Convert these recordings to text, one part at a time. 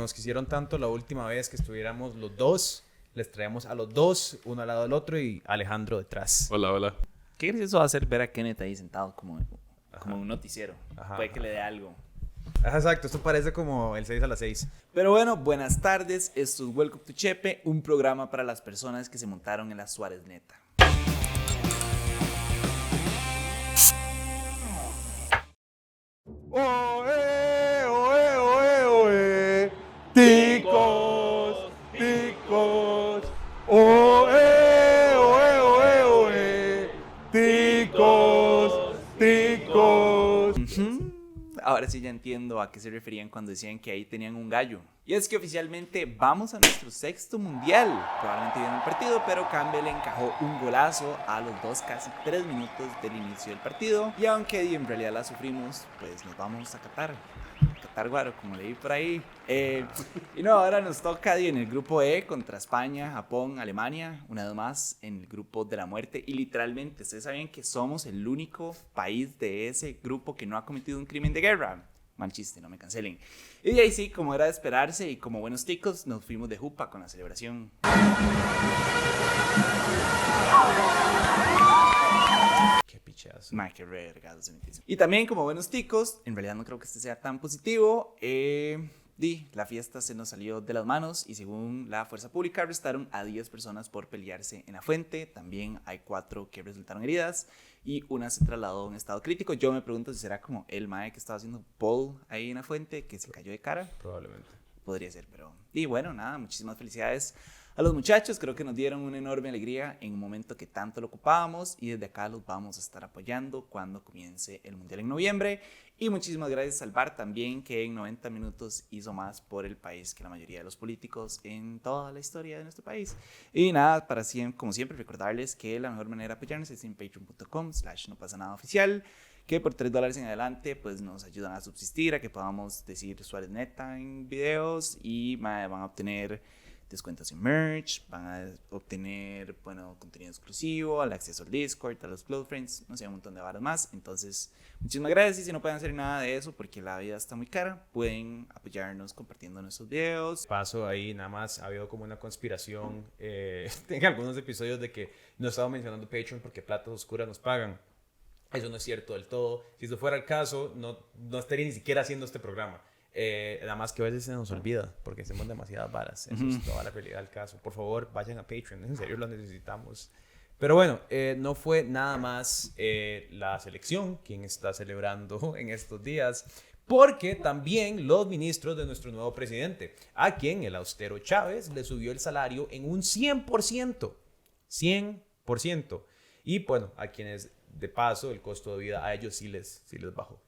nos quisieron tanto la última vez que estuviéramos los dos, les traemos a los dos, uno al lado del otro y Alejandro detrás. Hola, hola. Qué gracioso va a ser ver a Kenneth ahí sentado como un noticiero. Ajá, Puede que le dé algo. Ajá, exacto, esto parece como el 6 a las 6. Pero bueno, buenas tardes. Esto es Welcome to Chepe, un programa para las personas que se montaron en la Suárez Neta. ¡Oe, oe, oe, oe! ¡Ticos! ¡Ticos! ¡Oe, oe, oe, oe! ¡Ticos! ¡Ticos! Ahora sí ya entiendo a qué se referían cuando decían que ahí tenían un gallo. Y es que oficialmente vamos a nuestro sexto mundial. Probablemente viendo el partido, pero Campbell le encajó un golazo a los casi 3 minutos del inicio del partido. Y aunque en realidad la sufrimos, pues nos vamos a Qatar. Qatar, guaro, como leí por ahí. Y no, ahora nos toca en el grupo E contra España, Japón, Alemania. Una vez más en el grupo de la muerte. Y literalmente, ustedes saben que somos el único país de ese grupo que no ha cometido un crimen de guerra. Mal chiste, no me cancelen. Y de ahí sí, como era de esperarse y como buenos ticos, nos fuimos de jupa con la celebración. Qué pichazo. Qué regados. Y también como buenos ticos, en realidad no creo que este sea tan positivo. La fiesta se nos salió de las manos y según la fuerza pública arrestaron a 10 personas por pelearse en la fuente. También hay 4 que resultaron heridas y una se trasladó a un estado crítico. Yo me pregunto si será como el mae que estaba haciendo pole ahí en la fuente que se cayó de cara. Probablemente. Podría ser, pero... Y bueno, nada, muchísimas felicidades a los muchachos. Creo que nos dieron una enorme alegría en un momento que tanto lo ocupábamos y desde acá los vamos a estar apoyando cuando comience el Mundial en noviembre. Y muchísimas gracias al VAR también, que en 90 minutos hizo más por el país que la mayoría de los políticos en toda la historia de nuestro país. Y nada, como siempre, recordarles que la mejor manera de apoyarnos es en patreon.com/nopasanadaoficial, que por $3 en adelante pues nos ayudan a subsistir, a que podamos decir Suárez Neta en videos y van a obtener descuentos en merch, van a obtener contenido exclusivo, el acceso al Discord, a los Close Friends, no sé, un montón de varas más. Entonces, muchísimas gracias. Y si no pueden hacer nada de eso porque la vida está muy cara, pueden apoyarnos compartiendo nuestros videos. Paso ahí, nada más, ha habido como una conspiración en algunos episodios de que no estaba mencionando Patreon porque platas oscuras nos pagan. Eso no es cierto del todo. Si eso fuera el caso, no estaría ni siquiera haciendo este programa. Nada más que a veces se nos olvida porque hacemos demasiadas varas. Eso es toda la realidad del caso. Por favor, vayan a Patreon, en serio lo necesitamos. Pero bueno, no fue nada más la selección quien está celebrando en estos días, porque también los ministros de nuestro nuevo presidente, a quien el austero Chávez le subió el salario en un 100%. 100%. Y bueno, a quienes de paso el costo de vida a ellos sí les bajó.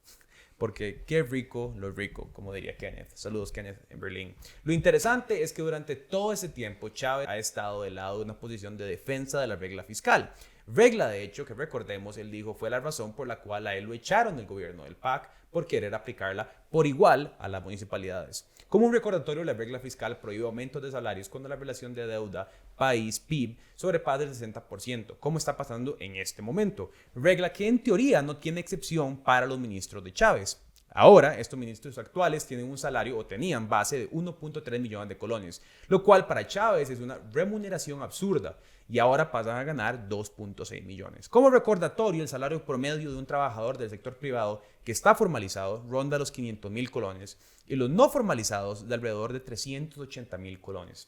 Porque qué rico lo rico, como diría Kenneth. Saludos, Kenneth, en Berlín. Lo interesante es que durante todo ese tiempo Chávez ha estado del lado de una posición de defensa de la regla fiscal. Regla, de hecho, que recordemos, él dijo fue la razón por la cual a él lo echaron del gobierno del PAC por querer aplicarla por igual a las municipalidades. Como un recordatorio, la regla fiscal prohíbe aumentos de salarios cuando la relación de deuda país-PIB sobrepasa el 60%, como está pasando en este momento. Regla que en teoría no tiene excepción para los ministros de Chávez. Ahora, estos ministros actuales tienen un salario o tenían base de 1.3 millones de colones, lo cual para Chávez es una remuneración absurda y ahora pasan a ganar 2.6 millones. Como recordatorio, el salario promedio de un trabajador del sector privado que está formalizado ronda los 500,000 colones y los no formalizados de alrededor de 380,000 colones.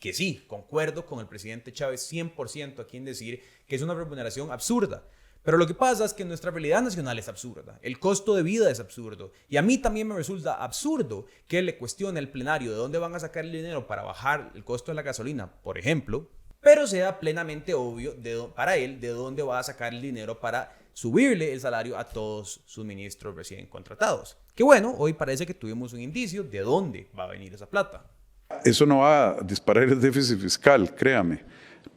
Que sí, concuerdo con el presidente Chávez 100% aquí en decir que es una remuneración absurda. Pero lo que pasa es que nuestra realidad nacional es absurda, el costo de vida es absurdo y a mí también me resulta absurdo que le cuestione al plenario de dónde van a sacar el dinero para bajar el costo de la gasolina, por ejemplo, pero sea plenamente obvio para él de dónde va a sacar el dinero para subirle el salario a todos sus ministros recién contratados. Que bueno, hoy parece que tuvimos un indicio de dónde va a venir esa plata. Eso no va a disparar el déficit fiscal, créame,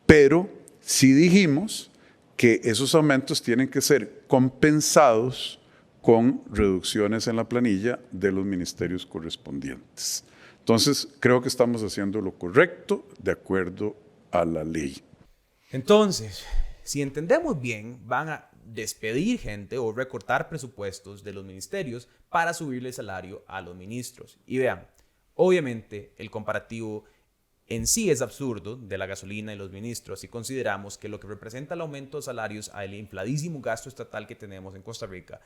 pero sí dijimos que esos aumentos tienen que ser compensados con reducciones en la planilla de los ministerios correspondientes. Entonces, creo que estamos haciendo lo correcto de acuerdo a la ley. Entonces, si entendemos bien, van a despedir gente o recortar presupuestos de los ministerios para subirle el salario a los ministros. Y vean, Obviamente, el comparativo en sí es absurdo de la gasolina y los ministros si consideramos que lo que representa el aumento de salarios al infladísimo gasto estatal que tenemos en Costa Rica.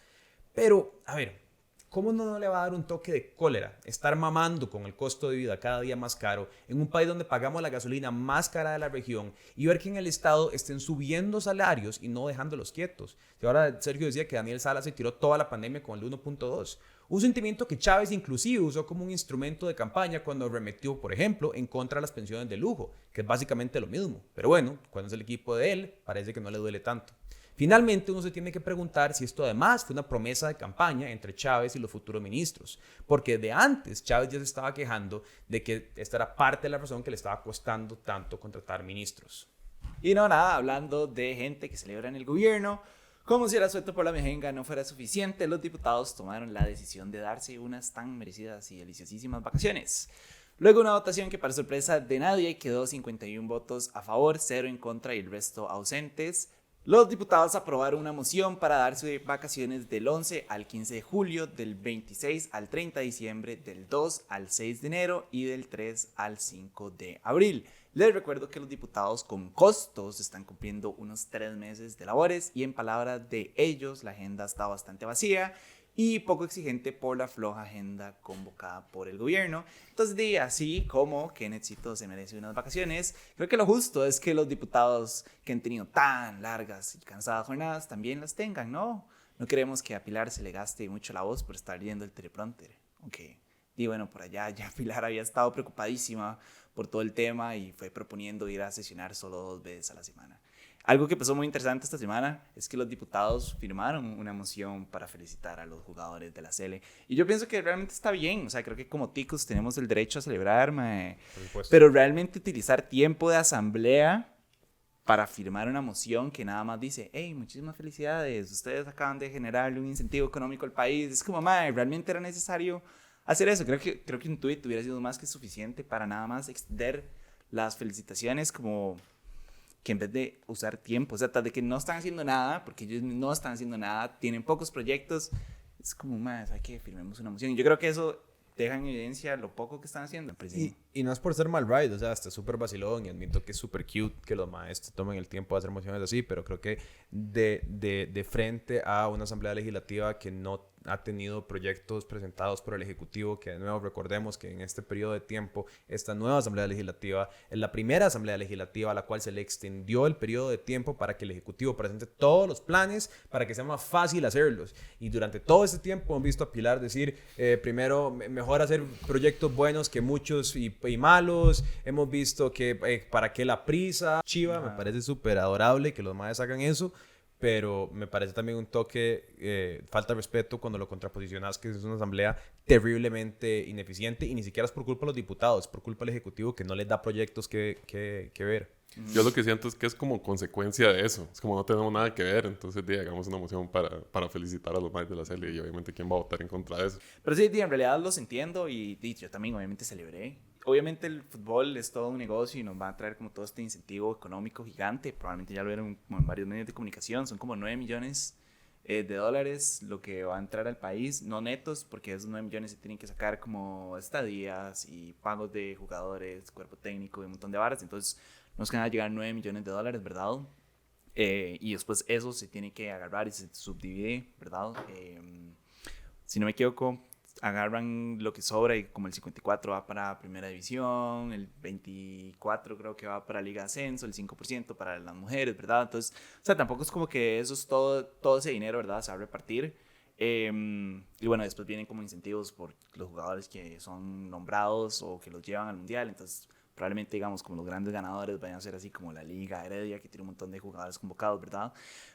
Pero, a ver, ¿cómo no le va a dar un toque de cólera estar mamando con el costo de vida cada día más caro en un país donde pagamos la gasolina más cara de la región y ver que en el Estado estén subiendo salarios y no dejándolos quietos? Y ahora Sergio decía que Daniel Salas se tiró toda la pandemia con el 1.2. Un sentimiento que Chávez inclusive usó como un instrumento de campaña cuando arremetió, por ejemplo, en contra de las pensiones de lujo, que es básicamente lo mismo. Pero bueno, cuando es el equipo de él, parece que no le duele tanto. Finalmente, uno se tiene que preguntar si esto además fue una promesa de campaña entre Chávez y los futuros ministros, porque de antes Chávez ya se estaba quejando de que esta era parte de la razón que le estaba costando tanto contratar ministros. Y no, nada, hablando de gente que celebra en el gobierno, como si el asueto por la mejenga no fuera suficiente, los diputados tomaron la decisión de darse unas tan merecidas y deliciosísimas vacaciones. Luego una votación que para sorpresa de nadie quedó 51 votos a favor, 0 en contra y el resto ausentes. Los diputados aprobaron una moción para darse vacaciones del 11 al 15 de julio, del 26 al 30 de diciembre, del 2 al 6 de enero y del 3 al 5 de abril. Les recuerdo que los diputados con costos están cumpliendo unos 3 meses de labores y en palabras de ellos la agenda está bastante vacía y poco exigente por la floja agenda convocada por el gobierno. Entonces, así como Kennethcito se merece unas vacaciones, creo que lo justo es que los diputados que han tenido tan largas y cansadas jornadas también las tengan, ¿no? No queremos que a Pilar se le gaste mucho la voz por estar leyendo el teleprompter. Aunque, y bueno, por allá ya Pilar había estado preocupadísima por todo el tema y fue proponiendo ir a sesionar solo 2 veces a la semana. Algo que pasó muy interesante esta semana es que los diputados firmaron una moción para felicitar a los jugadores de la Sele. Y yo pienso que realmente está bien. O sea, creo que como ticos tenemos el derecho a celebrar, mae. Pero realmente utilizar tiempo de asamblea para firmar una moción que nada más dice, hey, muchísimas felicidades, ustedes acaban de generarle un incentivo económico al país. Es como, mae, realmente era necesario hacer eso. Creo que un tuit hubiera sido más que suficiente para nada más extender las felicitaciones como que en vez de usar tiempo, o sea, tal de que no están haciendo nada, porque ellos no están haciendo nada, tienen pocos proyectos, es como, más, hay que firmemos una moción. Y yo creo que eso deja en evidencia lo poco que están haciendo. Y no es por ser mal ride, o sea, está súper vacilón y admito que es súper cute que los maestros tomen el tiempo de hacer mociones así, pero creo que de frente a una asamblea legislativa que no ha tenido proyectos presentados por el Ejecutivo, que de nuevo recordemos que en este periodo de tiempo esta nueva Asamblea Legislativa es la primera Asamblea Legislativa a la cual se le extendió el periodo de tiempo para que el Ejecutivo presente todos los planes para que sea más fácil hacerlos. Y durante todo este tiempo hemos visto a Pilar decir, primero, mejor hacer proyectos buenos que muchos y malos. Hemos visto que para qué la prisa. Chiva, me parece súper adorable que los maestros hagan eso. Pero me parece también un toque, falta de respeto cuando lo contraposicionas, que es una asamblea terriblemente ineficiente y ni siquiera es por culpa de los diputados, es por culpa del Ejecutivo que no les da proyectos que ver. Yo lo que siento es que es como consecuencia de eso. Es como no tenemos nada que ver, entonces hagamos una moción para felicitar a los maestros de la serie y obviamente quién va a votar en contra de eso. Pero sí, en realidad los entiendo y yo también obviamente celebré. Obviamente el fútbol es todo un negocio y nos va a traer como todo este incentivo económico gigante. Probablemente ya lo vieron como en varios medios de comunicación. Son como 9 millones de dólares lo que va a entrar al país. No netos, porque esos 9 millones se tienen que sacar como estadías y pagos de jugadores, cuerpo técnico y un montón de varas. Entonces nos van a llegar 9 millones de dólares, ¿verdad? Y después eso se tiene que agarrar y se subdivide, ¿verdad? Si no me equivoco, agarran lo que sobra y como el 54 va para Primera División, el 24 creo que va para Liga de Ascenso, el 5% para las mujeres, ¿verdad? Entonces, o sea, tampoco es como que eso es todo ese dinero, ¿verdad? Se va a repartir. Y bueno, después vienen como incentivos por los jugadores que son nombrados o que los llevan al Mundial, entonces probablemente, digamos, como los grandes ganadores vayan a ser así como la Liga Heredia, que tiene un montón de jugadores convocados, ¿verdad?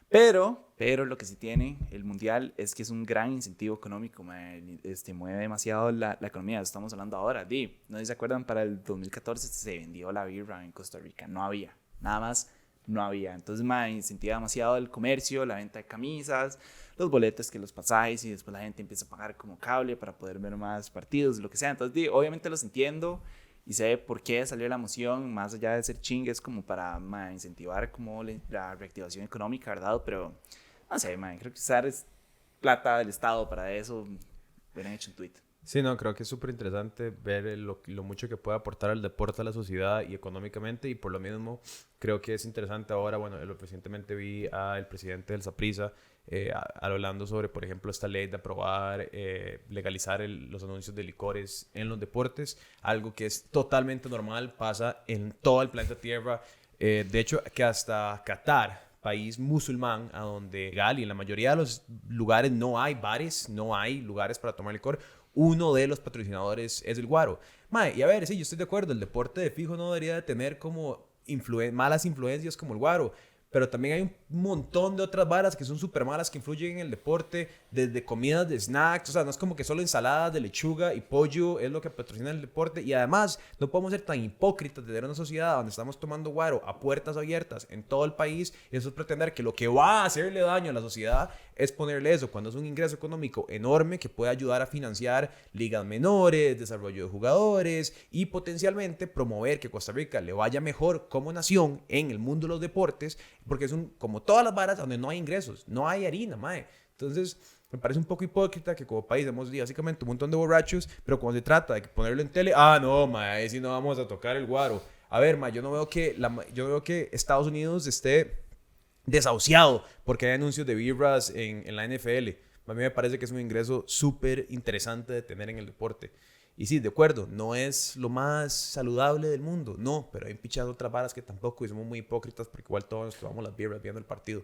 Pero lo que sí tiene el Mundial es que es un gran incentivo económico, mueve demasiado la economía. Estamos hablando ahora, no sé si se acuerdan, para el 2014 se vendió la birra en Costa Rica, no había, nada más no había. Entonces, incentiva demasiado el comercio, la venta de camisas, los boletos, que los pasajes, y después la gente empieza a pagar como cable para poder ver más partidos, lo que sea. Entonces, obviamente los entiendo y sé por qué salió la moción, más allá de ser chingue, es como para incentivar como la reactivación económica, ¿verdad? Pero, no sé, creo que usar es plata del Estado para eso, hubieran hecho un tweet. Sí, no, creo que es súper interesante ver lo mucho que puede aportar el deporte a la sociedad y económicamente, y por lo mismo creo que es interesante ahora, bueno, recientemente vi al presidente del Saprissa hablando sobre, por ejemplo, esta ley de aprobar, legalizar los anuncios de licores en los deportes, algo que es totalmente normal, pasa en todo el planeta Tierra, de hecho que hasta Qatar, país musulmán, a donde legal y en la mayoría de los lugares no hay bares, no hay lugares para tomar licor. Uno de los patrocinadores es el Guaro. Mae, y a ver, sí, yo estoy de acuerdo, el deporte de fijo no debería de tener como malas influencias como el Guaro, pero también hay un montón de otras varas que son súper malas que influyen en el deporte, desde comidas de snacks, o sea, no es como que solo ensaladas de lechuga y pollo es lo que patrocina el deporte, y además no podemos ser tan hipócritas de tener una sociedad donde estamos tomando guaro a puertas abiertas en todo el país, y eso es pretender que lo que va a hacerle daño a la sociedad es ponerle eso, cuando es un ingreso económico enorme que puede ayudar a financiar ligas menores, desarrollo de jugadores y potencialmente promover que Costa Rica le vaya mejor como nación en el mundo de los deportes, porque es como todas las varas donde no hay ingresos, no hay harina, mae. Entonces, me parece un poco hipócrita que como país hemos básicamente un montón de borrachos, pero cuando se trata de ponerlo en tele, no, mae, ahí sí no vamos a tocar el guaro. A ver, mae, yo no veo que Estados Unidos esté desahuciado porque hay anuncios de birras en la NFL. A mí me parece que es un ingreso súper interesante de tener en el deporte. Y sí, de acuerdo, no es lo más saludable del mundo, no, pero hay pichado otras varas que tampoco, y somos muy hipócritas porque igual todos nos tomamos las birras viendo el partido.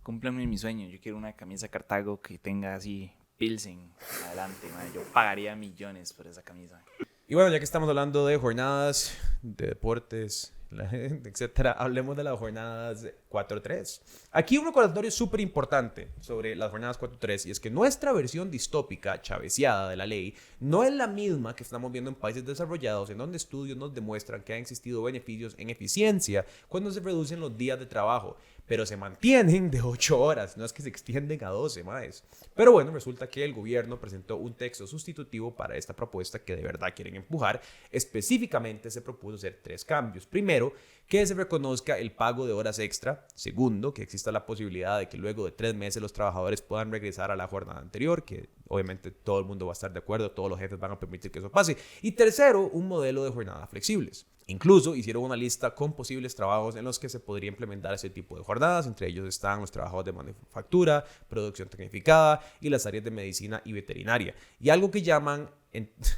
Cúmpleme mi sueño, yo quiero una camisa Cartago que tenga así Pilsen adelante, man. Yo pagaría millones por esa camisa. Y bueno, ya que estamos hablando de jornadas, de deportes, etcétera, hablemos de las jornadas 4-3. Aquí un recordatorio súper importante sobre las jornadas 4-3, y es que nuestra versión distópica, chaveciada de la ley, no es la misma que estamos viendo en países desarrollados, en donde estudios nos demuestran que han existido beneficios en eficiencia cuando se reducen los días de trabajo, pero se mantienen de 8 horas, no es que se extienden a 12 más. Pero bueno, resulta que el gobierno presentó un texto sustitutivo para esta propuesta que de verdad quieren empujar. Específicamente se propuso hacer 3 cambios. Primero, que se reconozca el pago de horas extra. Segundo, que exista la posibilidad de que luego de 3 meses los trabajadores puedan regresar a la jornada anterior, que obviamente todo el mundo va a estar de acuerdo, todos los jefes van a permitir que eso pase. Y tercero, un modelo de jornadas flexibles. Incluso hicieron una lista con posibles trabajos en los que se podría implementar ese tipo de jornadas. Entre ellos están los trabajos de manufactura, producción tecnificada y las áreas de medicina y veterinaria. Y algo que llaman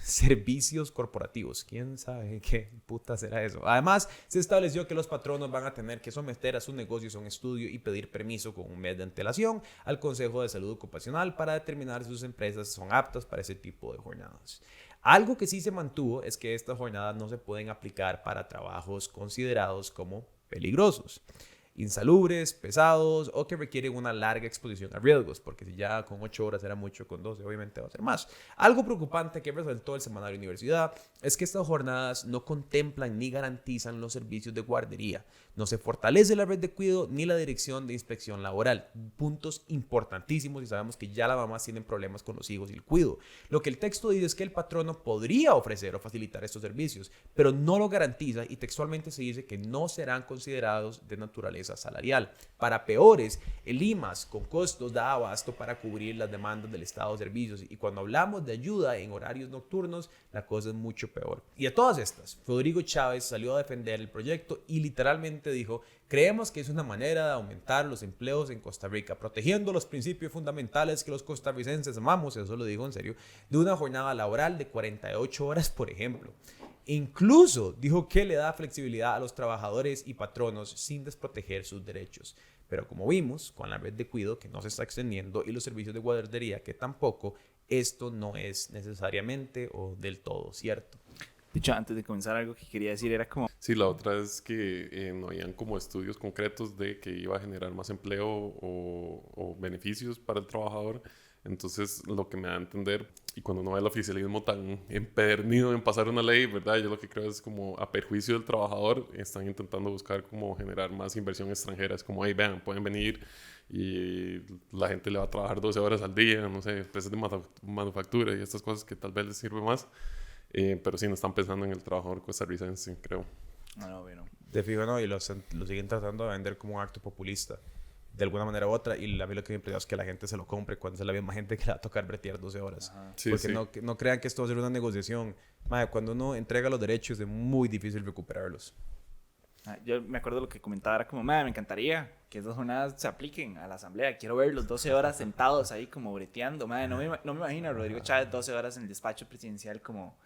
servicios corporativos. ¿Quién sabe qué puta será eso? Además, se estableció que los patronos van a tener que someter a sus negocios a un estudio y pedir permiso con un mes de antelación al Consejo de Salud Ocupacional para determinar si sus empresas son aptas para ese tipo de jornadas. Algo que sí se mantuvo es que estas jornadas no se pueden aplicar para trabajos considerados como peligrosos, insalubres, pesados o que requieren una larga exposición a riesgos, porque si ya con 8 horas era mucho, con 12 obviamente va a ser más. Algo preocupante que resaltó el semanario Universidad es que estas jornadas no contemplan ni garantizan los servicios de guardería, no se fortalece la red de cuidado ni la dirección de inspección laboral, puntos importantísimos, y sabemos que ya las mamás tienen problemas con los hijos y el cuidado. Lo que el texto dice es que el patrono podría ofrecer o facilitar estos servicios, pero no lo garantiza, y textualmente se dice que no serán considerados de naturaleza salarial. Para peores, el IMAS con costos da abasto para cubrir las demandas del estado de servicios, y cuando hablamos de ayuda en horarios nocturnos, la cosa es mucho peor. Y a todas estas, Rodrigo Chávez salió a defender el proyecto y literalmente dijo: creemos que es una manera de aumentar los empleos en Costa Rica, protegiendo los principios fundamentales que los costarricenses amamos, eso lo digo en serio, de una jornada laboral de 48 horas, por ejemplo. Incluso dijo que le da flexibilidad a los trabajadores y patronos sin desproteger sus derechos. Pero como vimos, con la red de cuidado que no se está extendiendo y los servicios de guardería que tampoco, esto no es necesariamente o del todo cierto. De hecho, antes de comenzar, algo que quería decir era como... Sí, la otra es que no habían como estudios concretos de que iba a generar más empleo o beneficios para el trabajador. Entonces, lo que me da a entender, y cuando uno ve el oficialismo tan empedernido en pasar una ley, ¿verdad? Yo lo que creo es como a perjuicio del trabajador, están intentando buscar como generar más inversión extranjera. Es como, hey, vean, pueden venir y la gente le va a trabajar 12 horas al día, no sé, empresas de manufactura y estas cosas que tal vez les sirve más. Pero sí, no están pensando en el trabajador costarricense, creo. No, bueno. De fijo no, y lo siguen tratando de vender como un acto populista. de alguna manera u otra, y a mí lo que me impresiona es que la gente se lo compre cuando es la misma gente que le va a tocar bretear 12 horas. Sí, Porque sí. no crean que esto va a ser una negociación. Mae, cuando uno entrega los derechos es muy difícil recuperarlos. Yo me acuerdo lo que comentaba, era como, me encantaría que esas jornadas se apliquen a la asamblea. Quiero ver los 12 horas sentados ahí como breteando. No me imagino a Rodrigo Chávez 12 horas en el despacho presidencial como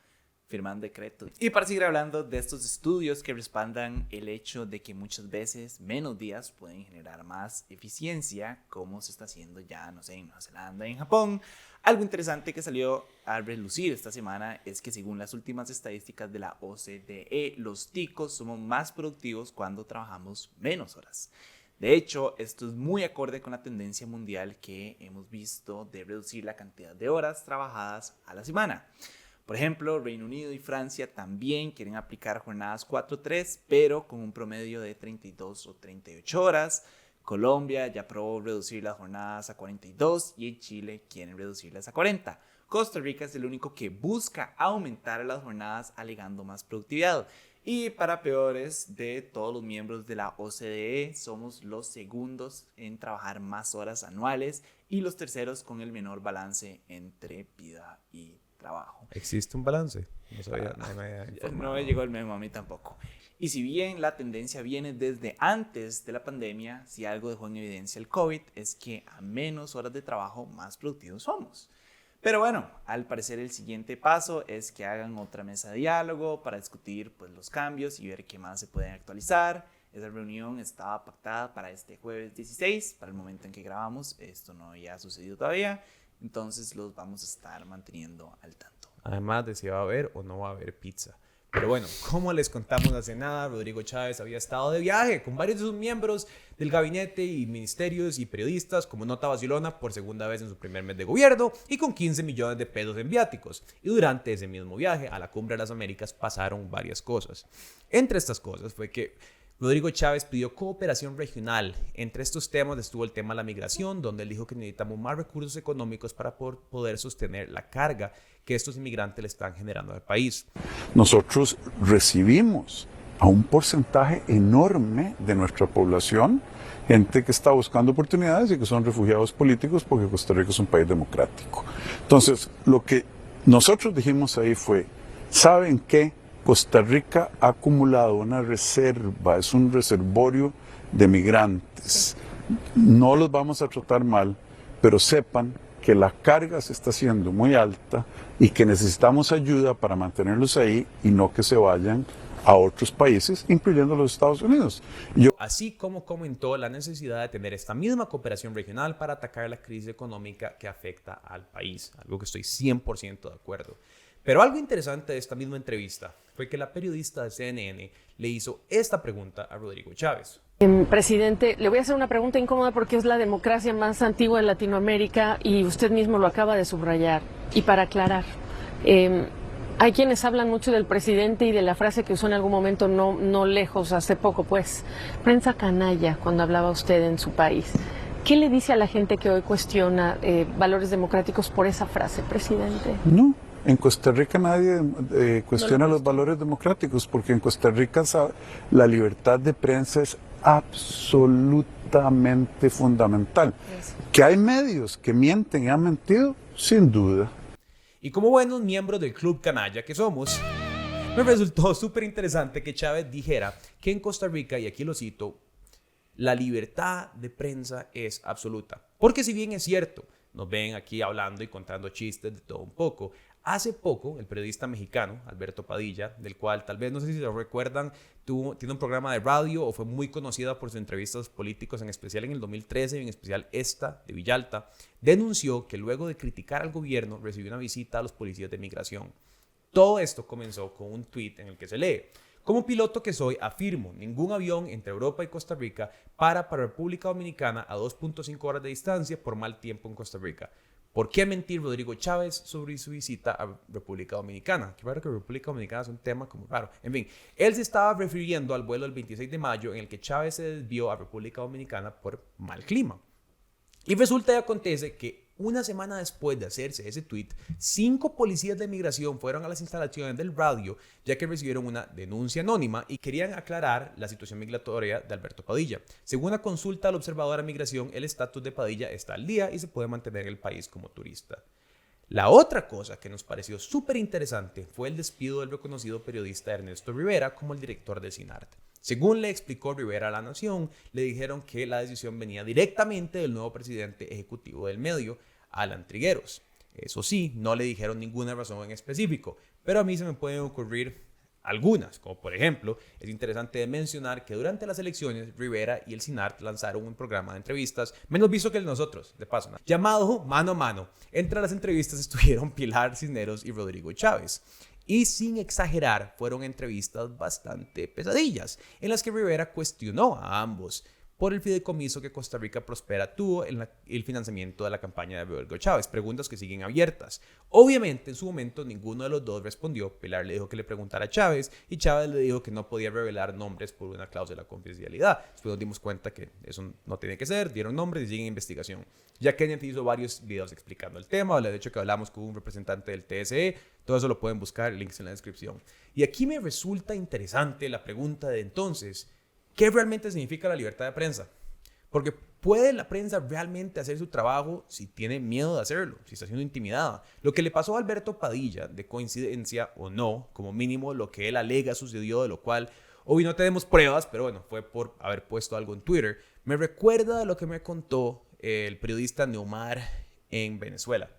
firmando decretos. Y para seguir hablando de estos estudios que respaldan el hecho de que muchas veces menos días pueden generar más eficiencia, como se está haciendo ya, no sé, en Nueva Zelanda y en Japón. Algo interesante que salió a relucir esta semana es que según las últimas estadísticas de la OCDE, los ticos somos más productivos cuando trabajamos menos horas. De hecho, esto es muy acorde con la tendencia mundial que hemos visto de reducir la cantidad de horas trabajadas a la semana. Por ejemplo, Reino Unido y Francia también quieren aplicar jornadas 4-3, pero con un promedio de 32 o 38 horas. Colombia ya aprobó reducir las jornadas a 42 y en Chile quieren reducirlas a 40. Costa Rica es el único que busca aumentar las jornadas alegando más productividad. Y para peores de todos los miembros de la OCDE, somos los segundos en trabajar más horas anuales y los terceros con el menor balance entre vida y trabajo. ¿Existe un balance? No sabía. No me llegó el memo a mí tampoco. Y si bien la tendencia viene desde antes de la pandemia, si algo dejó en evidencia el COVID es que a menos horas de trabajo, más productivos somos. Pero bueno, al parecer el siguiente paso es que hagan otra mesa de diálogo para discutir pues, los cambios y ver qué más se pueden actualizar. Esa reunión estaba pactada para este jueves 16, para el momento en que grabamos. Esto no había sucedido todavía, entonces los vamos a estar manteniendo al tanto. Además de si va a haber o no va a haber pizza. Pero bueno, como les contamos hace nada, Rodrigo Chávez había estado de viaje con varios de sus miembros del gabinete y ministerios y periodistas como nota vacilona por segunda vez en su primer mes de gobierno y con 15 millones de pesos en viáticos. Y durante ese mismo viaje a la Cumbre de las Américas pasaron varias cosas. Entre estas cosas fue que Rodrigo Chávez pidió cooperación regional. Entre estos temas estuvo el tema de la migración, donde él dijo que necesitamos más recursos económicos para poder sostener la carga que estos inmigrantes le están generando al país. Nosotros recibimos a un porcentaje enorme de nuestra población, gente que está buscando oportunidades y que son refugiados políticos porque Costa Rica es un país democrático. Entonces, lo que nosotros dijimos ahí fue, ¿saben qué? Costa Rica ha acumulado una reserva, es un reservorio de migrantes. No los vamos a tratar mal, pero sepan que la carga se está haciendo muy alta y que necesitamos ayuda para mantenerlos ahí y no que se vayan a otros países, incluyendo los Estados Unidos. Así como comentó la necesidad de tener esta misma cooperación regional para atacar la crisis económica que afecta al país, algo que estoy 100% de acuerdo. Pero algo interesante de esta misma entrevista fue que la periodista de CNN le hizo esta pregunta a Rodrigo Chávez. Presidente, le voy a hacer una pregunta incómoda porque es la democracia más antigua de Latinoamérica y usted mismo lo acaba de subrayar. Y para aclarar, hay quienes hablan mucho del presidente y de la frase que usó en algún momento no lejos, hace poco pues, prensa canalla, cuando hablaba usted en su país. ¿Qué le dice a la gente que hoy cuestiona valores democráticos por esa frase, presidente? No. En Costa Rica nadie cuestiona los valores democráticos porque en Costa Rica la libertad de prensa es absolutamente fundamental. ¿Que hay medios que mienten y han mentido? Sin duda. Y como buenos miembros del Club Canalla que somos, me resultó súper interesante que Chávez dijera que en Costa Rica, y aquí lo cito, la libertad de prensa es absoluta. Porque si bien es cierto, nos ven aquí hablando y contando chistes de todo un poco, hace poco, el periodista mexicano Alberto Padilla, del cual tal vez no sé si lo recuerdan, tiene un programa de radio o fue muy conocida por sus entrevistas políticos, en especial en el 2013 y en especial esta de Villalta, denunció que luego de criticar al gobierno recibió una visita a los policías de migración. Todo esto comenzó con un tuit en el que se lee: como piloto que soy, afirmo, ningún avión entre Europa y Costa Rica para República Dominicana a 2.5 horas de distancia por mal tiempo en Costa Rica. ¿Por qué mentir Rodrigo Chávez sobre su visita a República Dominicana? Qué raro que República Dominicana es un tema como raro. En fin, él se estaba refiriendo al vuelo del 26 de mayo en el que Chávez se desvió a República Dominicana por mal clima. Y resulta y acontece que una semana después de hacerse ese tweet, 5 policías de migración fueron a las instalaciones del radio ya que recibieron una denuncia anónima y querían aclarar la situación migratoria de Alberto Padilla. Según la consulta al observador de migración, el estatus de Padilla está al día y se puede mantener en el país como turista. La otra cosa que nos pareció súper interesante fue el despido del reconocido periodista Ernesto Rivera como el director del CINART. Según le explicó Rivera a La Nación, le dijeron que la decisión venía directamente del nuevo presidente ejecutivo del medio, Alan Trigueros. Eso sí, no le dijeron ninguna razón en específico, pero a mí se me pueden ocurrir algunas, como por ejemplo, es interesante mencionar que durante las elecciones Rivera y el CINART lanzaron un programa de entrevistas, menos visto que el de nosotros, de paso, llamado Mano a Mano. Entre las entrevistas estuvieron Pilar Cisneros y Rodrigo Chávez. Y sin exagerar, fueron entrevistas bastante pesadillas, en las que Rivera cuestionó a ambos por el fideicomiso que Costa Rica Prospera tuvo en el financiamiento de la campaña de Rodrigo Chávez, preguntas que siguen abiertas. Obviamente, en su momento, ninguno de los dos respondió. Pilar le dijo que le preguntara a Chávez y Chávez le dijo que no podía revelar nombres por una cláusula de confidencialidad. Después nos dimos cuenta que eso no tiene que ser, dieron nombres y siguen investigación. Ya Kenneth hizo varios videos explicando el tema, de hecho que hablamos con un representante del TSE, todo eso lo pueden buscar, links en la descripción. Y aquí me resulta interesante la pregunta de entonces, ¿qué realmente significa la libertad de prensa? Porque ¿puede la prensa realmente hacer su trabajo si tiene miedo de hacerlo, si está siendo intimidada? Lo que le pasó a Alberto Padilla, de coincidencia o no, como mínimo lo que él alega sucedió, de lo cual hoy no tenemos pruebas, pero bueno, fue por haber puesto algo en Twitter, me recuerda a lo que me contó el periodista Neomar en Venezuela.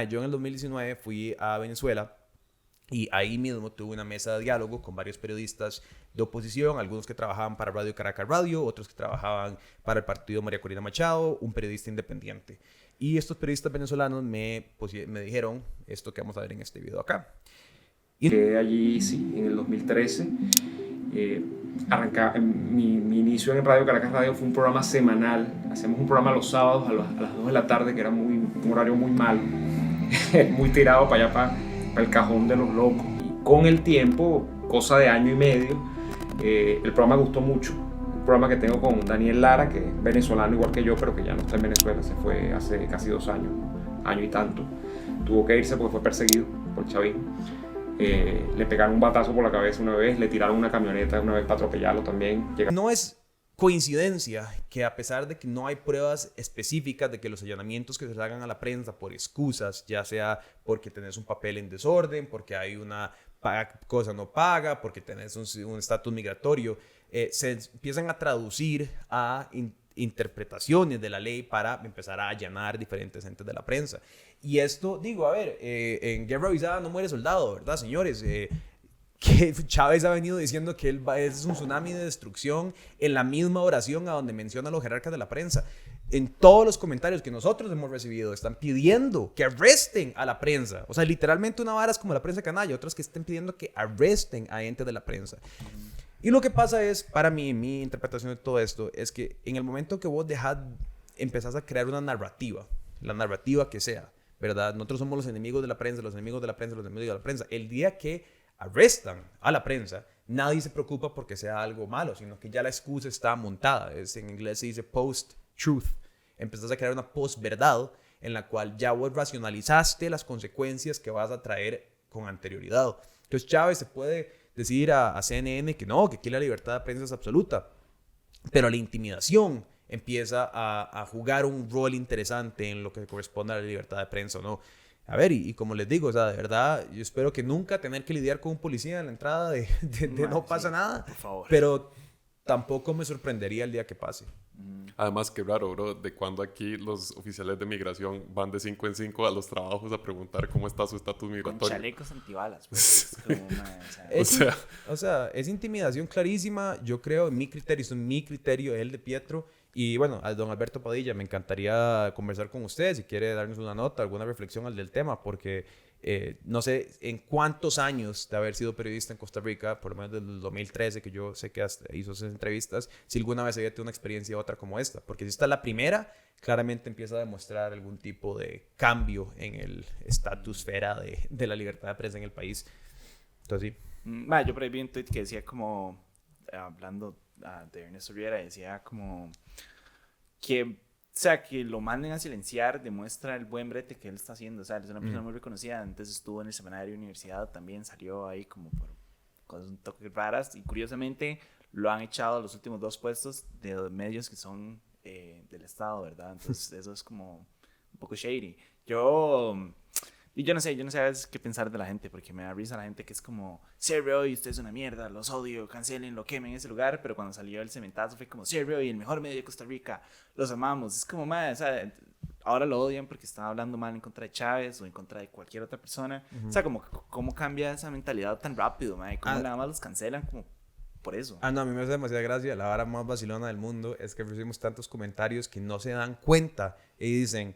Yo en el 2019 fui a Venezuela y ahí mismo tuve una mesa de diálogo con varios periodistas de oposición, algunos que trabajaban para Radio Caracas Radio, otros que trabajaban para el partido María Corina Machado, un periodista independiente. Y estos periodistas venezolanos me dijeron esto que vamos a ver en este video acá. Quedé allí, sí, en el 2013. Mi inicio en Radio Caracas Radio fue un programa semanal. Hacemos un programa los sábados a las 2 de la tarde, que era un horario muy malo, muy tirado para allá, para el cajón de los locos. Y con el tiempo, cosa de año y medio, el programa gustó mucho. Un programa que tengo con Daniel Lara, que es venezolano igual que yo, pero que ya no está en Venezuela, se fue hace casi 2 años, año y tanto. Tuvo que irse porque fue perseguido por el chavismo. Le pegaron un batazo por la cabeza una vez, le tiraron una camioneta una vez para atropellarlo también. No es coincidencia que a pesar de que no hay pruebas específicas de que los allanamientos que se hagan a la prensa por excusas, ya sea porque tenés un papel en desorden, porque hay una cosa no paga, porque tenés un estatus migratorio, se empiezan a traducir a interpretaciones de la ley para empezar a allanar diferentes entes de la prensa. Y esto, digo, a ver, en Guerra Avisada no muere soldado, ¿verdad, señores? Que Chávez ha venido diciendo que es un tsunami de destrucción en la misma oración a donde menciona a los jerarcas de la prensa. En todos los comentarios que nosotros hemos recibido están pidiendo que arresten a la prensa. O sea, literalmente una vara es como la prensa canalla, otras que estén pidiendo que arresten a entes de la prensa. Y lo que pasa es, para mí, mi interpretación de todo esto, es que en el momento que vos empezás a crear una narrativa, la narrativa que sea, ¿verdad? Nosotros somos los enemigos de la prensa, los enemigos de la prensa, los enemigos de la prensa. El día que arrestan a la prensa, nadie se preocupa porque sea algo malo, sino que ya la excusa está montada. En inglés se dice post-truth. Empezás a crear una post-verdad en la cual ya vos racionalizaste las consecuencias que vas a traer con anterioridad. Entonces Chávez se puede decir a CNN que no, que aquí la libertad de prensa es absoluta, pero la intimidación empieza a jugar un rol interesante en lo que corresponde a la libertad de prensa o no. A ver, y como les digo, o sea, de verdad, yo espero que nunca tener que lidiar con un policía en la entrada de no pasa nada, por favor. Pero tampoco me sorprendería el día que pase. Además, qué raro, bro, de cuando aquí los oficiales de migración van de 5 en 5 a los trabajos a preguntar cómo está su estatus migratorio. Con chalecos antibalas. Pues. O sea, es intimidación clarísima, yo creo, en mi criterio, el de Pietro. Y bueno, a don Alberto Padilla, me encantaría conversar con usted si quiere darnos una nota, alguna reflexión del tema, porque no sé en cuántos años de haber sido periodista en Costa Rica, por lo menos desde el 2013, que yo sé que hizo esas entrevistas, si alguna vez había tenido una experiencia otra como esta. Porque si esta es la primera, claramente empieza a demostrar algún tipo de cambio en el estatusfera de la libertad de prensa en el país. Entonces sí. Yo por ahí vi un tweet que decía como, hablando de Ernesto Rivera, decía como que sea, que lo manden a silenciar demuestra el buen brete que él está haciendo. O sea, es una persona muy reconocida. Antes estuvo en el semanario de universidad, también salió ahí como por cosas un toque raras. Y curiosamente lo han echado a los últimos 2 puestos de medios que son del Estado, ¿verdad? Entonces eso es como un poco shady. Yo no sé a veces qué pensar de la gente, porque me da risa la gente que es como, Serbia y usted es una mierda, los odio, cancelenlo, quemen ese lugar, pero cuando salió el cementazo fue como, Serbia y el mejor medio de Costa Rica, los amamos. Es como, madre, o sea, ahora lo odian porque estaba hablando mal en contra de Chávez o en contra de cualquier otra persona. O sea, como, ¿cómo cambia esa mentalidad tan rápido, madre? ¿Cómo nada más los cancelan como por eso? No, a mí me hace demasiada gracia. La vara más vacilona del mundo es que recibimos tantos comentarios que no se dan cuenta y dicen,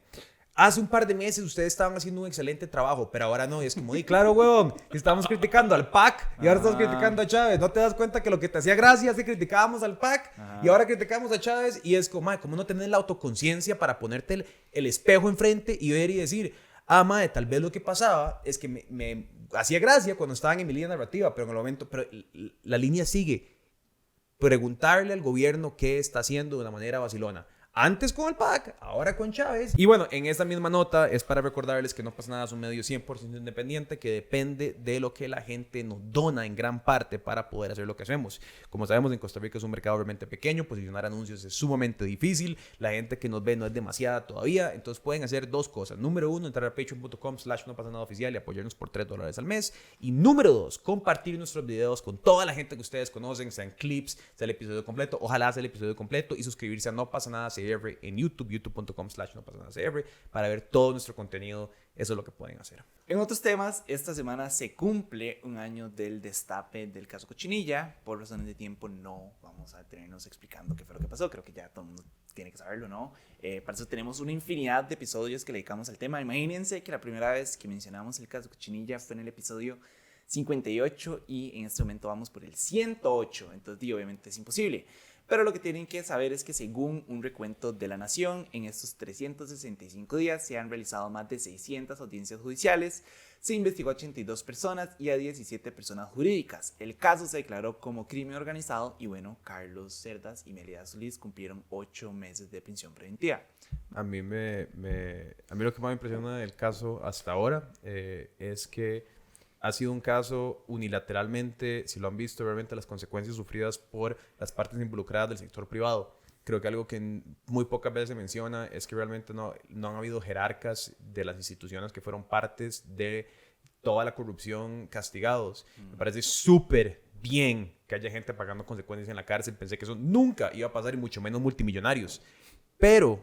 hace un par de meses ustedes estaban haciendo un excelente trabajo, pero ahora no. Y es como, claro, huevón, estábamos criticando al PAC y ahora estamos criticando a Chávez. ¿No te das cuenta que lo que te hacía gracia es que criticábamos al PAC y ahora criticamos a Chávez? Y es como, madre, ¿cómo no tenés la autoconciencia para ponerte el espejo enfrente y ver y decir, madre, tal vez lo que pasaba es que me hacía gracia cuando estaban en mi línea narrativa, pero en el momento, pero la línea sigue. Preguntarle al gobierno qué está haciendo de una manera vacilona. Antes con el PAC, ahora con Chávez. Y bueno, en esta misma nota es para recordarles que No Pasa Nada es un medio 100% independiente que depende de lo que la gente nos dona en gran parte para poder hacer lo que hacemos. Como sabemos, en Costa Rica es un mercado realmente pequeño, posicionar anuncios es sumamente difícil, la gente que nos ve no es demasiada todavía, entonces pueden hacer 2 cosas. Número 1, entrar a patreon.com/nopasanadaoficial y apoyarnos por $3 al mes. Y número 2, compartir nuestros videos con toda la gente que ustedes conocen, sean clips, sea el episodio completo, ojalá sea el episodio completo, y suscribirse a No Pasa Nada en YouTube, youtube.com/nopasanadacr, para ver todo nuestro contenido. Eso es lo que pueden hacer. En otros temas, esta semana se cumple un año del destape del caso Cochinilla. Por razones de tiempo no vamos a tenernos explicando qué fue lo que pasó. Creo que ya todo el mundo tiene que saberlo, ¿no? Para eso tenemos una infinidad de episodios que le dedicamos al tema. Imagínense que la primera vez que mencionamos el caso Cochinilla fue en el episodio 58 y en este momento vamos por el 108. Entonces, obviamente es imposible. Pero lo que tienen que saber es que según un recuento de La Nación, en estos 365 días se han realizado más de 600 audiencias judiciales, se investigó a 82 personas y a 17 personas jurídicas. El caso se declaró como crimen organizado y bueno, Carlos Cerdas y Melida Solís cumplieron 8 meses de prisión preventiva. A mí lo que más me impresiona del caso hasta ahora es que ha sido un caso unilateralmente, si lo han visto, realmente las consecuencias sufridas por las partes involucradas del sector privado. Creo que algo que muy pocas veces se menciona es que realmente no han habido jerarcas de las instituciones que fueron partes de toda la corrupción castigados. Me parece súper bien que haya gente pagando consecuencias en la cárcel. Pensé que eso nunca iba a pasar y mucho menos multimillonarios. Pero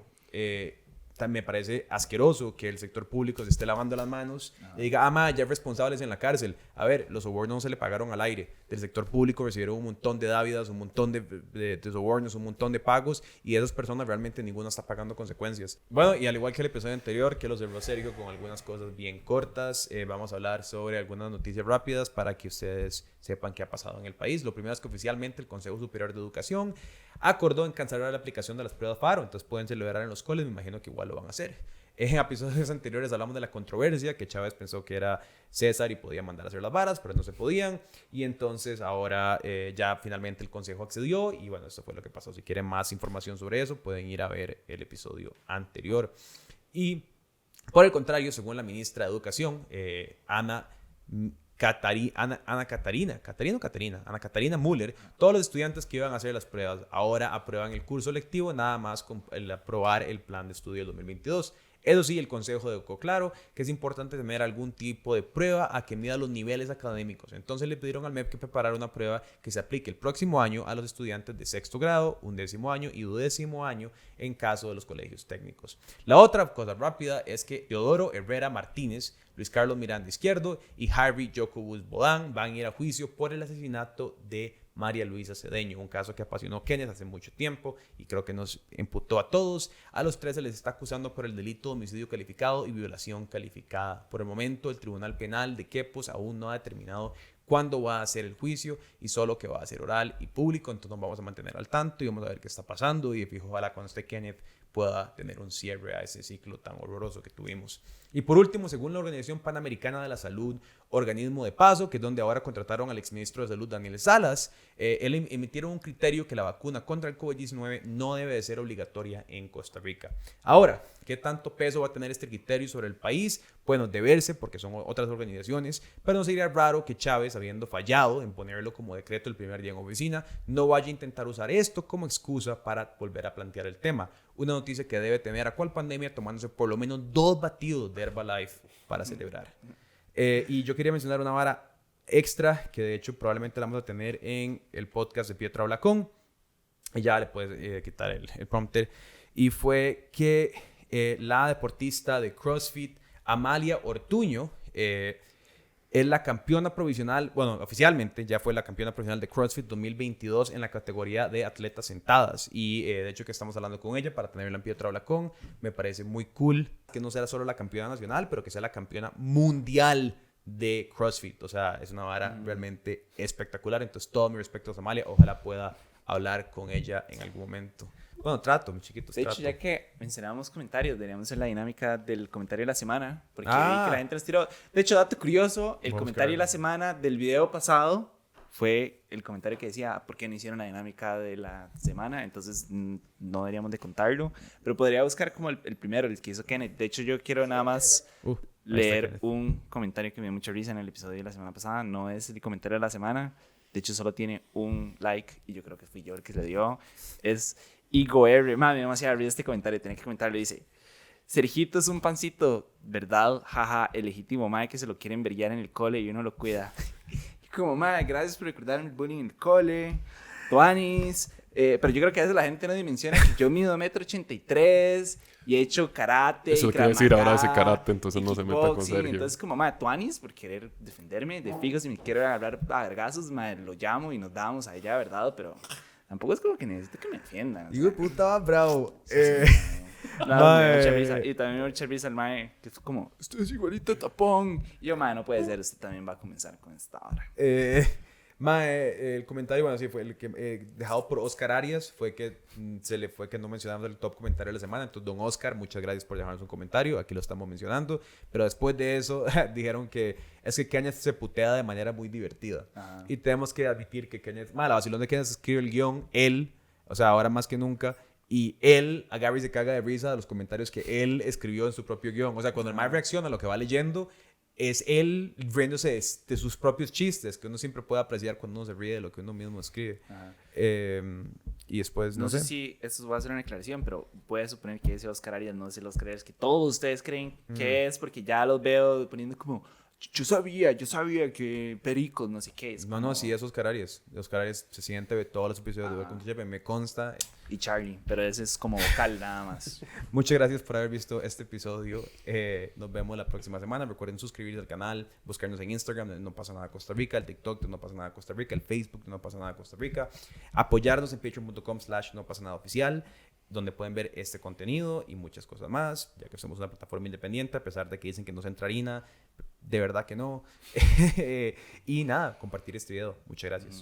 me parece asqueroso que el sector público se esté lavando las manos y diga, ya hay responsables en la cárcel. A ver, los sobornos no se le pagaron al aire. Del sector público recibieron un montón de dávidas, un montón de sobornos, un montón de pagos, y esas personas realmente ninguna está pagando consecuencias. Bueno, y al igual que el episodio anterior, que los cerró Sergio con algunas cosas bien cortas, vamos a hablar sobre algunas noticias rápidas para que ustedes sepan qué ha pasado en el país. Lo primero es que oficialmente el Consejo Superior de Educación acordó en cancelar la aplicación de las pruebas FARO, entonces pueden celebrar en los coles, me imagino que igual lo van a hacer. En episodios anteriores hablamos de la controversia, que Chávez pensó que era César y podía mandar a hacer las varas, pero no se podían, y entonces ahora ya finalmente el Consejo accedió, y bueno, esto fue lo que pasó. Si quieren más información sobre eso, pueden ir a ver el episodio anterior. Y por el contrario, según la ministra de Educación, Ana Catarina Müller, todos los estudiantes que iban a hacer las pruebas ahora aprueban el curso lectivo, nada más con el aprobar el plan de estudio del 2022. Eso sí, el Consejo dejó claro que es importante tener algún tipo de prueba a que mida los niveles académicos. Entonces le pidieron al MEP que preparara una prueba que se aplique el próximo año a los estudiantes de 6º grado, 11º año y 12º año en caso de los colegios técnicos. La otra cosa rápida es que Teodoro Herrera Martínez, Luis Carlos Miranda Izquierdo y Harry Jacobus Bodán van a ir a juicio por el asesinato de María Luisa Cedeño, un caso que apasionó a Kenneth hace mucho tiempo y creo que nos imputó a todos. A los 3 se les está acusando por el delito de homicidio calificado y violación calificada. Por el momento, el Tribunal Penal de Quepos aún no ha determinado cuándo va a ser el juicio y solo que va a ser oral y público, entonces nos vamos a mantener al tanto y vamos a ver qué está pasando y de fijo, ojalá cuando esté Kenneth pueda tener un cierre a ese ciclo tan horroroso que tuvimos. Y por último, según la Organización Panamericana de la Salud, organismo de paso, que es donde ahora contrataron al exministro de Salud, Daniel Salas, él emitieron un criterio que la vacuna contra el COVID-19 no debe de ser obligatoria en Costa Rica. Ahora, ¿qué tanto peso va a tener este criterio sobre el país? Bueno, de verse, porque son otras organizaciones, pero no sería raro que Chávez, habiendo fallado en ponerlo como decreto el primer día en oficina, no vaya a intentar usar esto como excusa para volver a plantear el tema. Una noticia que debe tener a cual pandemia tomándose por lo menos 2 batidos de Herbalife para celebrar. Y yo quería mencionar una vara extra que de hecho probablemente la vamos a tener en el podcast de Pietro Ablacón. Y ya le puedes quitar el prompter. Y fue que la deportista de CrossFit, Amalia Ortuño, es la campeona provisional, bueno, oficialmente ya fue la campeona provisional de CrossFit 2022 en la categoría de atletas sentadas. Y de hecho que estamos hablando con ella para tenerla en Pietro Ablacón. Me parece muy cool que no sea solo la campeona nacional, pero que sea la campeona mundial de CrossFit. O sea, es una vara realmente espectacular. Entonces, todo mi respeto a Amalia. Ojalá pueda hablar con ella en algún momento. Bueno, trato, mis chiquitos. De hecho, ya que mencionábamos comentarios, deberíamos hacer la dinámica del comentario de la semana. Porque vi que la gente los tiró. De hecho, dato curioso, el comentario de la semana del video pasado fue el comentario que decía, ¿por qué no hicieron la dinámica de la semana? Entonces, no deberíamos de contarlo. Pero podría buscar como el primero, el que hizo Kenneth. De hecho, yo quiero nada más leer un comentario que me dio mucha risa en el episodio de la semana pasada. No es el comentario de la semana. De hecho, solo tiene un like y yo creo que fui yo el que le dio. Es Igo R. Me dio demasiada risa este comentario. Tenía que comentarlo. Dice: Sergito es un pancito, ¿verdad? Jaja, el legítimo mae que se lo quieren verguiar en el cole y uno lo cuida. Y como, mae, gracias por recordarme el bullying en el cole. Tuanis. Pero yo creo que a veces la gente no dimensiona que yo mido 1,83 m y he hecho karate. Eso y lo quiero decir, ahora hace karate, entonces no se meta con Sergio. Entonces, como, mae, tuanis por querer defenderme. De fijo, si me quiero agarrar a vergazos, mae, lo llamo y nos damos a ella, ¿verdad? Pero tampoco es como que necesito que me defiendan. Digo, puta, bravo. No, me da mucha risa. Y también me da mucha risa el mae, que es como, esto es igualito a Tapón. Y yo, mae, no puede ser, usted también va a comenzar con esta hora. El comentario, bueno, sí, fue el que dejado por Oscar Arias, fue que se le fue que no mencionamos el top comentario de la semana. Entonces, don Oscar, muchas gracias por dejarnos un comentario, aquí lo estamos mencionando. Pero después de eso, dijeron que es que Kenneth se putea de manera muy divertida. Ajá. Y tenemos que admitir que Kenneth, la vacilón de Kenneth escribe el guión, él, o sea, ahora más que nunca. Y él, a Gary se caga de risa de los comentarios que él escribió en su propio guión. O sea, cuando el más reacciona a lo que va leyendo, es él riéndose de sus propios chistes, que uno siempre puede apreciar cuando uno se ríe de lo que uno mismo escribe. Y después, no sé si esto va a ser una declaración, pero puede suponer que ese Oscar Arias no es el Oscar Arias que todos ustedes creen que es, porque ya los veo poniendo como, yo sabía que Pericos, no sé qué. Es como... No, sí, es Oscar Arias. Oscar Arias se siente de todos los episodios de Ver con tu Chepe, me consta. Y Charlie, pero ese es como vocal nada más. Muchas gracias por haber visto este episodio. Nos vemos la próxima semana. Recuerden suscribirse al canal, buscarnos en Instagram de No Pasa Nada Costa Rica, el TikTok de No Pasa Nada Costa Rica, el Facebook de No Pasa Nada Costa Rica. Apoyarnos en patreon.com/No Pasa Nada Oficial, donde pueden ver este contenido y muchas cosas más, ya que somos una plataforma independiente, a pesar de que dicen que nos entra harina, de verdad que no. Y nada, compartir este video. Muchas gracias.